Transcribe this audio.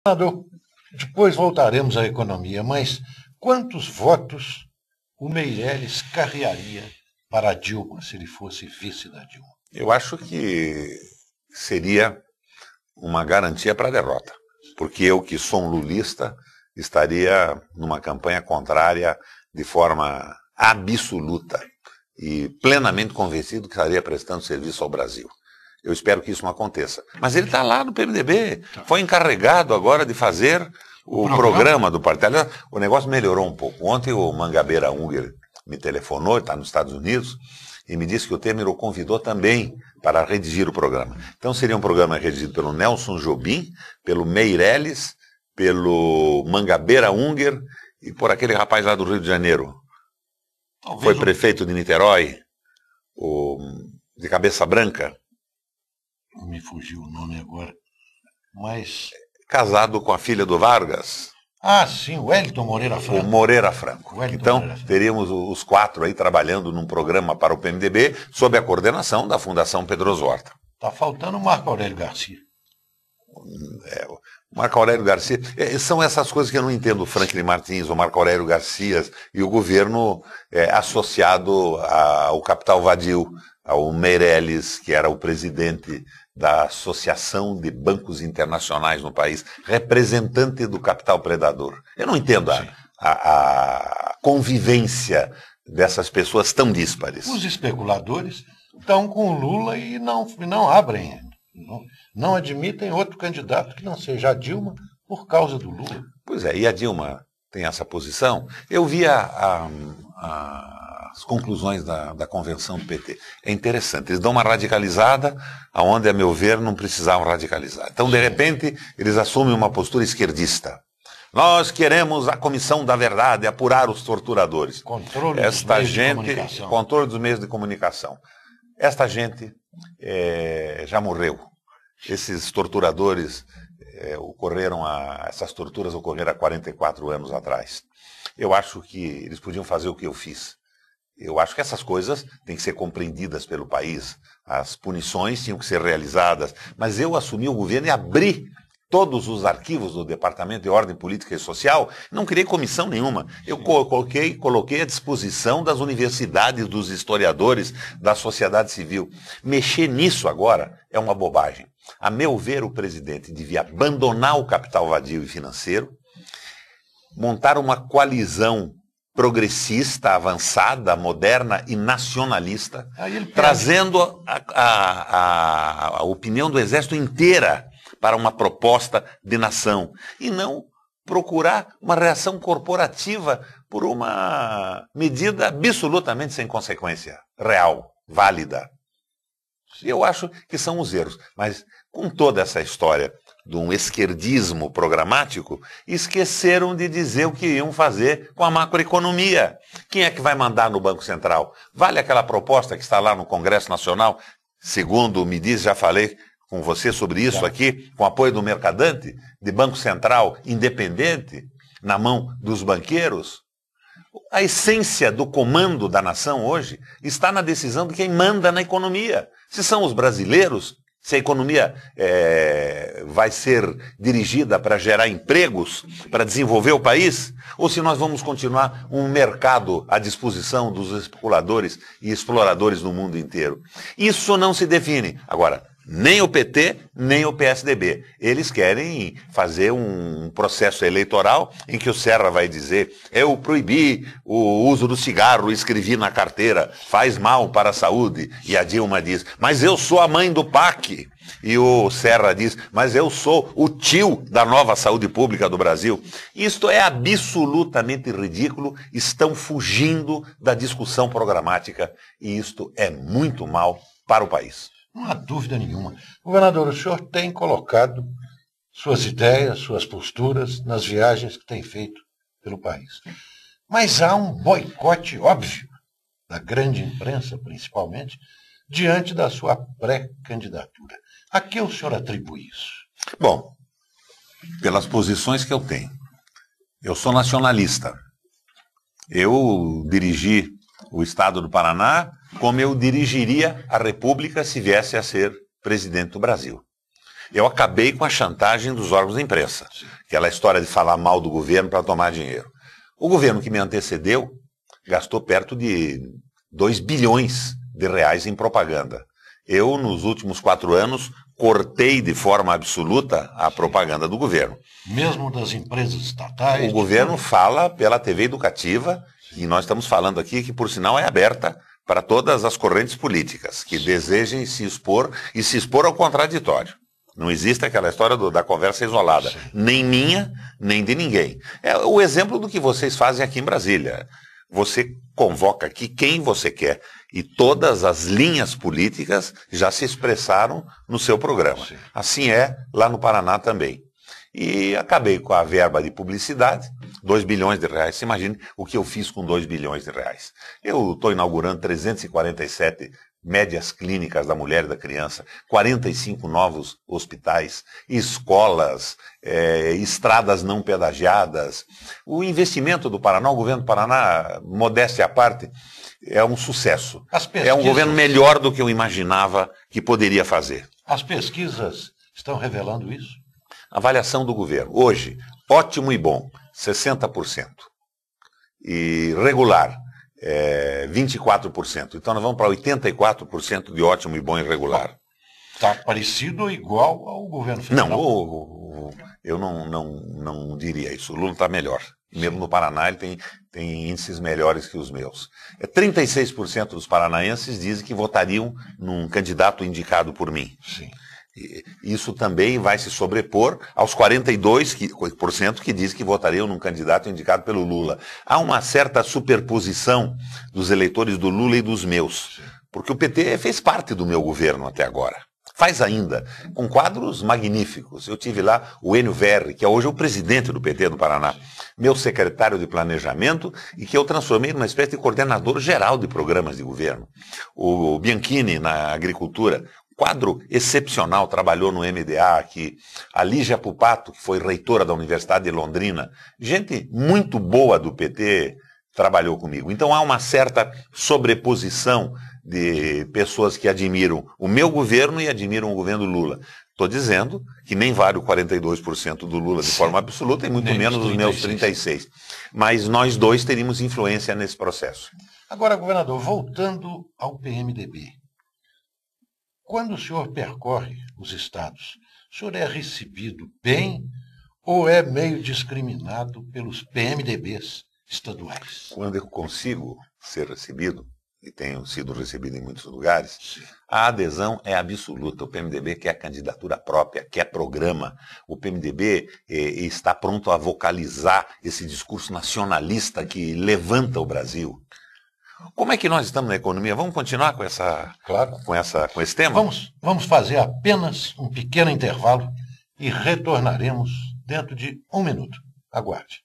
Senador, depois voltaremos à economia, mas quantos votos o Meirelles carrearia para a Dilma, se ele fosse vice da Dilma? Eu acho que seria uma garantia para a derrota, porque eu, que sou um lulista, estaria numa campanha contrária de forma absoluta e plenamente convencido que estaria prestando serviço ao Brasil. Eu espero que isso não aconteça. Mas ele está lá no PMDB, foi encarregado agora de fazer o programa do partido. O negócio melhorou um pouco. Ontem o Mangabeira Unger me telefonou, está nos Estados Unidos, e me disse que o Temer o convidou também para redigir o programa. Então seria um programa redigido pelo Nelson Jobim, pelo Meirelles, pelo Mangabeira Unger e por aquele rapaz lá do Rio de Janeiro. Foi prefeito de Niterói, de cabeça branca. Me fugiu o nome agora, mas... Casado com a filha do Vargas. Ah, sim, o Wellington Moreira Franco. O Moreira Franco. Então, teríamos os quatro aí trabalhando num programa para o PMDB, sob a coordenação da Fundação Pedroso Horta. Está faltando o Marco Aurélio Garcia. O Marco Aurélio Garcia, são essas coisas que eu não entendo, o Franklin Martins, o Marco Aurélio Garcia e o governo associado ao capital vadio, ao Meirelles, que era o presidente da Associação de Bancos Internacionais no país, representante do capital predador. Eu não entendo a convivência dessas pessoas tão díspares. Os especuladores estão com o Lula e não abrem, não admitem outro candidato que não seja a Dilma por causa do Lula. Pois é, e a Dilma tem essa posição. Eu vi as conclusões da convenção do PT. É interessante, eles dão uma radicalizada aonde, a meu ver, não precisavam radicalizar. Então, de repente, eles assumem uma postura esquerdista. Nós queremos a Comissão da Verdade, apurar os torturadores. Controle dos meios de comunicação. Controle dos meios de comunicação. Esta gente já morreu. Esses torturadores essas torturas ocorreram há 44 anos atrás. Eu acho que eles podiam fazer o que eu fiz. Eu acho que essas coisas têm que ser compreendidas pelo país. As punições tinham que ser realizadas. Mas eu assumi o governo e abri todos os arquivos do Departamento de Ordem Política e Social. Não criei comissão nenhuma. Eu coloquei à disposição das universidades, dos historiadores, da sociedade civil. Mexer nisso agora é uma bobagem. A meu ver, o presidente devia abandonar o capital vadio e financeiro, montar uma coalizão progressista, avançada, moderna e nacionalista, trazendo a opinião do Exército inteira para uma proposta de nação, e não procurar uma reação corporativa por uma medida absolutamente sem consequência real, válida. Eu acho que são os erros, mas com toda essa história de um esquerdismo programático, esqueceram de dizer o que iam fazer com a macroeconomia. Quem é que vai mandar no Banco Central? Vale aquela proposta que está lá no Congresso Nacional, segundo me diz, já falei com você sobre isso aqui, com apoio do Mercadante, de Banco Central independente, na mão dos banqueiros? A essência do comando da nação hoje está na decisão de quem manda na economia. Se são os brasileiros, se a economia vai ser dirigida para gerar empregos, para desenvolver o país, ou se nós vamos continuar um mercado à disposição dos especuladores e exploradores no mundo inteiro. Isso não se define. Agora, nem o PT, nem o PSDB. Eles querem fazer um processo eleitoral em que o Serra vai dizer: eu proibi o uso do cigarro, escrevi na carteira, faz mal para a saúde. E a Dilma diz: mas eu sou a mãe do PAC. E o Serra diz: mas eu sou o tio da nova saúde pública do Brasil. Isto é absolutamente ridículo, estão fugindo da discussão programática e isto é muito mal para o país. Não há dúvida nenhuma. Governador, o senhor tem colocado suas ideias, suas posturas nas viagens que tem feito pelo país. Mas há um boicote óbvio da grande imprensa, principalmente, diante da sua pré-candidatura. A que o senhor atribui isso? Bom, pelas posições que eu tenho. Eu sou nacionalista. Eu dirigi o Estado do Paraná como eu dirigiria a República se viesse a ser presidente do Brasil. Eu acabei com a chantagem dos órgãos da imprensa, aquela história de falar mal do governo para tomar dinheiro. O governo que me antecedeu gastou perto de 2 bilhões de reais em propaganda. Eu, nos últimos 4 anos, cortei de forma absoluta a propaganda do governo. Mesmo das empresas estatais? O governo fala pela TV educativa, e nós estamos falando aqui que, por sinal, é aberta para todas as correntes políticas que desejem se expor e se expor ao contraditório. Não existe aquela história da conversa isolada, nem minha, nem de ninguém. É o exemplo do que vocês fazem aqui em Brasília. Você convoca aqui quem você quer e todas as linhas políticas já se expressaram no seu programa. Sim. Assim é lá no Paraná também. E acabei com a verba de publicidade, 2 bilhões de reais. Você imagine o que eu fiz com 2 bilhões de reais. Eu estou inaugurando 347 médias clínicas da mulher e da criança, 45 novos hospitais, escolas, estradas não pedagiadas. O investimento do Paraná, o governo do Paraná, modéstia à parte, é um sucesso. É um governo melhor do que eu imaginava que poderia fazer. As pesquisas estão revelando isso? Avaliação do governo. Hoje, ótimo e bom, 60%. E regular, 24%. Então nós vamos para 84% de ótimo e bom e regular. Está parecido ou igual ao governo federal? Não, eu não diria isso. O Lula está melhor. Mesmo no Paraná ele tem índices melhores que os meus. 36% dos paranaenses dizem que votariam num candidato indicado por mim. Sim. Isso também vai se sobrepor aos 42% que dizem que votariam num candidato indicado pelo Lula. Há uma certa superposição dos eleitores do Lula e dos meus, porque o PT fez parte do meu governo até agora. Faz ainda, com quadros magníficos. Eu tive lá o Enio Verri, que é hoje o presidente do PT do Paraná, meu secretário de planejamento e que eu transformei numa espécie de coordenador geral de programas de governo. O Bianchini na agricultura, quadro excepcional, trabalhou no MDA aqui. A Lígia Pupato, que foi reitora da Universidade de Londrina, gente muito boa do PT trabalhou comigo. Então há uma certa sobreposição de pessoas que admiram o meu governo e admiram o governo Lula. Estou dizendo que nem vale o 42% do Lula de forma absoluta e muito nem menos os meus 36%. Mas nós dois teríamos influência nesse processo. Agora, governador, voltando ao PMDB. Quando o senhor percorre os estados, o senhor é recebido bem ou é meio discriminado pelos PMDBs estaduais? Quando eu consigo ser recebido, e tenho sido recebido em muitos lugares, a adesão é absoluta. O PMDB quer candidatura própria, quer programa. O PMDB está pronto a vocalizar esse discurso nacionalista que levanta o Brasil. Como é que nós estamos na economia? Vamos continuar com esse tema? Vamos fazer apenas um pequeno intervalo e retornaremos dentro de 1 minuto. Aguarde.